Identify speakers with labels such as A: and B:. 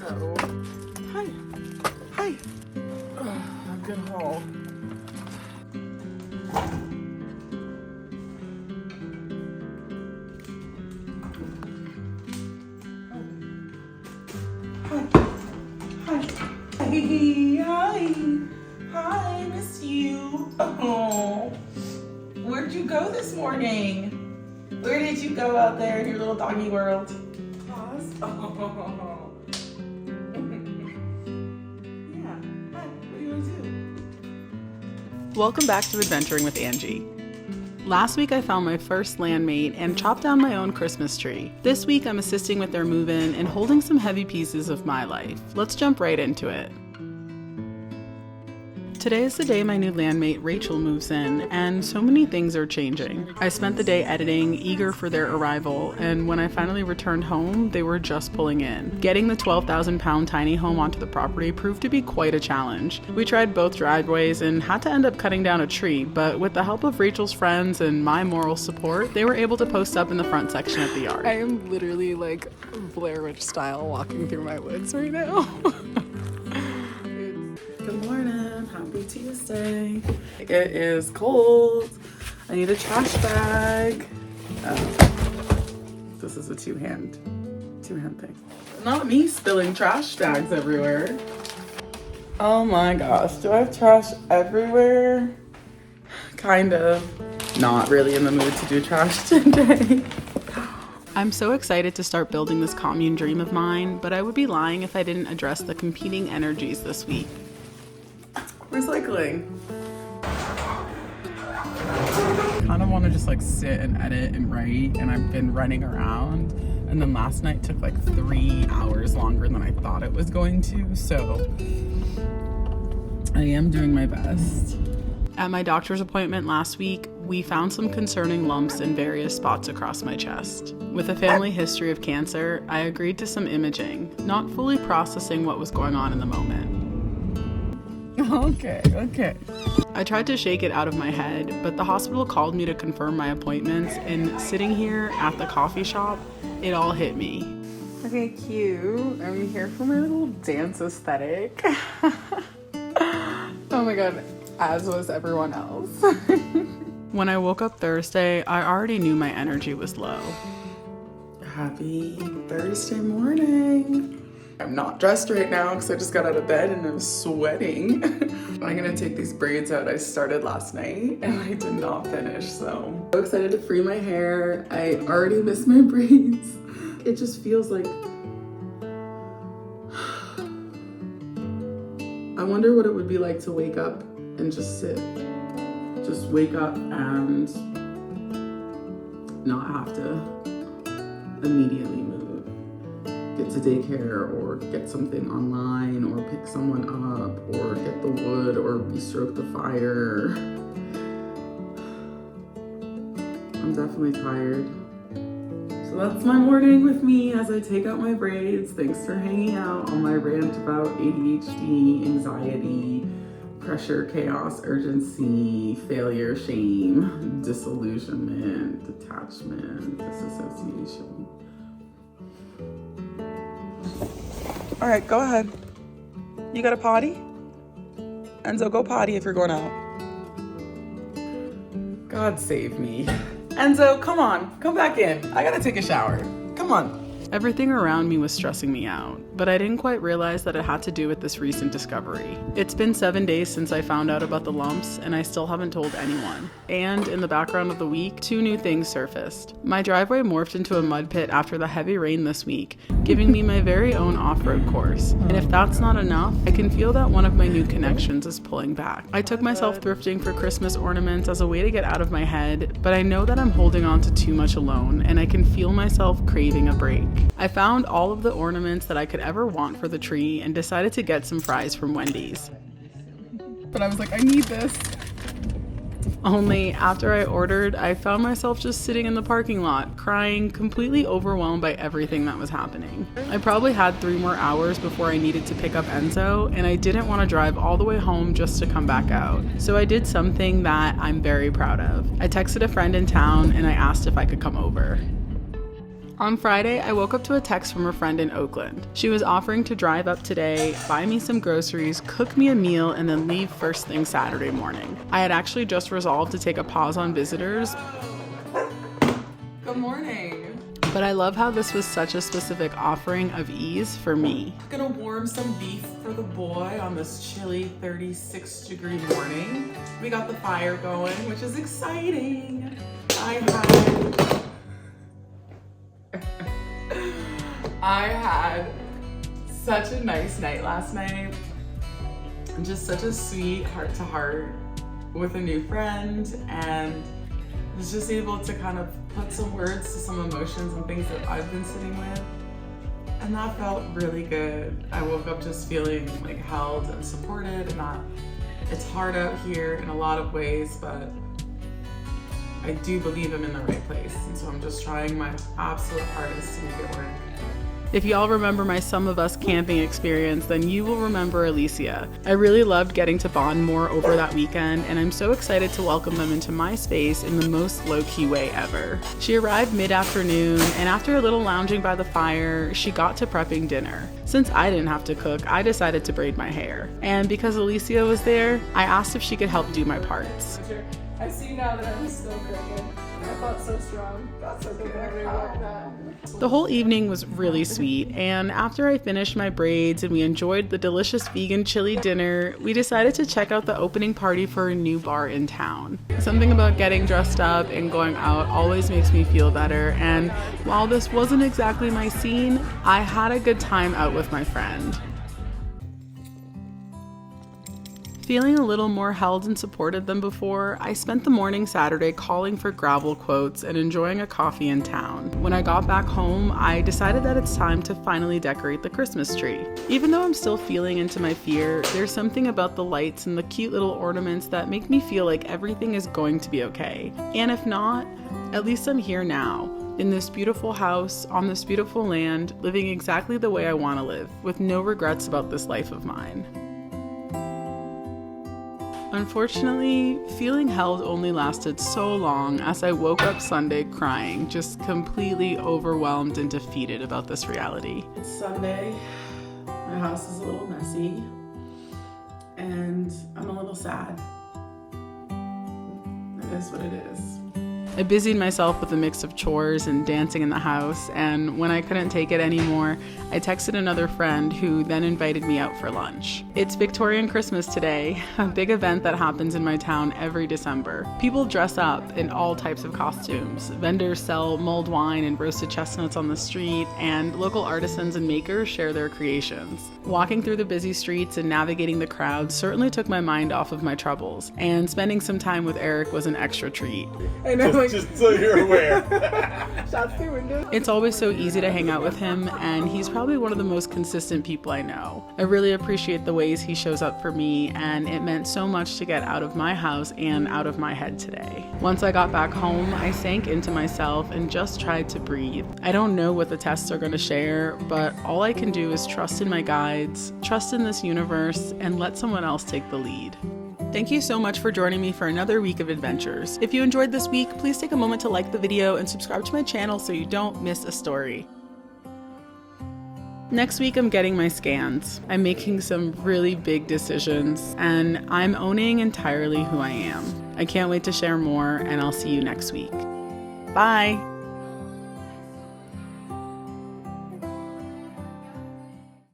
A: So, hi. Hi. Good haul. Hi, miss you. Oh, where'd you go this morning? Where did you go out there in your little doggy world? Pause. Oh. Yeah. Hi. What do you want to do?
B: Welcome back to Adventuring with Angie. Last week I found my first landmate and chopped down my own Christmas tree. This week I'm assisting with their move-in and holding some heavy pieces of my life. Let's jump right into it. Today is the day my new landmate Rachel moves in, and so many things are changing. I spent the day editing, eager for their arrival, and when I finally returned home, they were just pulling in. Getting the 12,000-pound tiny home onto the property proved to be quite a challenge. We tried both driveways and had to end up cutting down a tree, but with the help of Rachel's friends and my moral support, they were able to post up in the front section of the yard.
A: I am literally like Blair Witch style walking through my woods right now.
B: Good morning. Happy Tuesday. It is cold. I need a trash bag. This is a two-hand thing. Not me spilling trash bags everywhere. Oh my gosh, do I have trash everywhere? Kind of. Not really in the mood to do trash today. I'm so excited to start building this commune dream of mine, but I would be lying if I didn't address the competing energies this week. Recycling. I kind of want to just like sit and edit and write, and I've been running around, and then last night took like 3 hours longer than I thought it was going to, so I am doing my best. At my doctor's appointment last week, we found some concerning lumps in various spots across my chest. With a family history of cancer, I agreed to some imaging, not fully processing what was going on in the moment. Okay. I tried to shake it out of my head, but the hospital called me to confirm my appointments, and sitting here at the coffee shop, it all hit me. Okay, cute. I'm here for my little dance aesthetic. Oh my god, as was everyone else. When I woke up Thursday, I already knew my energy was low. Happy Thursday morning. I'm not dressed right now because I just got out of bed and I'm sweating. I'm gonna take these braids out I started last night and I did not finish, so. I'm excited to free my hair. I already miss my braids. It just feels like, I wonder what it would be like to wake up and just sit. Just wake up and not have to immediately move. Get to daycare or get something online or pick someone up or get the wood or bestroke the fire. I'm definitely tired. So that's my morning with me as I take out my braids. Thanks for hanging out on my rant about ADHD, anxiety, pressure, chaos, urgency, failure, shame, disillusionment, detachment, disassociation. All right, go ahead. You got a potty? Enzo, go potty if you're going out. God save me. Enzo, come on, come back in. I gotta take a shower. Come on. Everything around me was stressing me out, but I didn't quite realize that it had to do with this recent discovery. It's been 7 days since I found out about the lumps, and I still haven't told anyone. And in the background of the week, 2 new things surfaced. My driveway morphed into a mud pit after the heavy rain this week, giving me my very own off-road course. And if that's not enough, I can feel that one of my new connections is pulling back. I took myself thrifting for Christmas ornaments as a way to get out of my head, but I know that I'm holding on to too much alone, and I can feel myself craving a break. I found all of the ornaments that I could ever want for the tree and decided to get some fries from Wendy's. But I was like, I need this. Only after I ordered, I found myself just sitting in the parking lot, crying, completely overwhelmed by everything that was happening. I probably had 3 more hours before I needed to pick up Enzo, and I didn't want to drive all the way home just to come back out. So I did something that I'm very proud of. I texted a friend in town and I asked if I could come over. On Friday, I woke up to a text from a friend in Oakland. She was offering to drive up today, buy me some groceries, cook me a meal, and then leave first thing Saturday morning. I had actually just resolved to take a pause on visitors.
A: Good morning.
B: But I love how this was such a specific offering of ease for me.
A: Gonna warm some beef for the boy on this chilly 36-degree morning. We got the fire going, which is exciting. I had such a nice night last night. Just such a sweet heart-to-heart with a new friend, and was just able to kind of put some words to some emotions and things that I've been sitting with. And that felt really good. I woke up just feeling like held and supported, and that it's hard out here in a lot of ways, but I do believe I'm in the right place. And so I'm just trying my absolute hardest to make it work.
B: If y'all remember my Some of Us camping experience, then you will remember Alicia. I really loved getting to bond more over that weekend, and I'm so excited to welcome them into my space in the most low-key way ever. She arrived mid-afternoon, and after a little lounging by the fire, she got to prepping dinner. Since I didn't have to cook, I decided to braid my hair. And because Alicia was there, I asked if she could help do my parts.
C: I see now that I'm still crooked. I felt so strong. That's so good. I really like that.
B: The whole evening was really sweet, and after I finished my braids and we enjoyed the delicious vegan chili dinner, we decided to check out the opening party for a new bar in town. Something about getting dressed up and going out always makes me feel better, and while this wasn't exactly my scene, I had a good time out with my friend. Feeling a little more held and supported than before, I spent the morning Saturday calling for gravel quotes and enjoying a coffee in town. When I got back home, I decided that it's time to finally decorate the Christmas tree. Even though I'm still feeling into my fear, there's something about the lights and the cute little ornaments that make me feel like everything is going to be okay. And if not, at least I'm here now, in this beautiful house, on this beautiful land, living exactly the way I want to live, with no regrets about this life of mine. Unfortunately, feeling held only lasted so long as I woke up Sunday crying, just completely overwhelmed and defeated about this reality.
A: It's Sunday, my house is a little messy, and I'm a little sad. It is what it is.
B: I busied myself with a mix of chores and dancing in the house, and when I couldn't take it anymore, I texted another friend who then invited me out for lunch. It's Victorian Christmas today, a big event that happens in my town every December. People dress up in all types of costumes. Vendors sell mulled wine and roasted chestnuts on the street, and local artisans and makers share their creations. Walking through the busy streets and navigating the crowds certainly took my mind off of my troubles, and spending some time with Eric was an extra treat.
C: I know,
D: Just so you're aware.
C: shots through windows.
B: It's always so easy to hang out with him, and he's probably one of the most consistent people I know. I really appreciate the ways he shows up for me, and it meant so much to get out of my house and out of my head today. Once I got back home, I sank into myself and just tried to breathe. I don't know what the tests are going to share, but all I can do is trust in my guides, trust in this universe, and let someone else take the lead. Thank you so much for joining me for another week of adventures. If you enjoyed this week, please take a moment to like the video and subscribe to my channel so you don't miss a story. Next week, I'm getting my scans. I'm making some really big decisions, and I'm owning entirely who I am. I can't wait to share more, and I'll see you next week. Bye!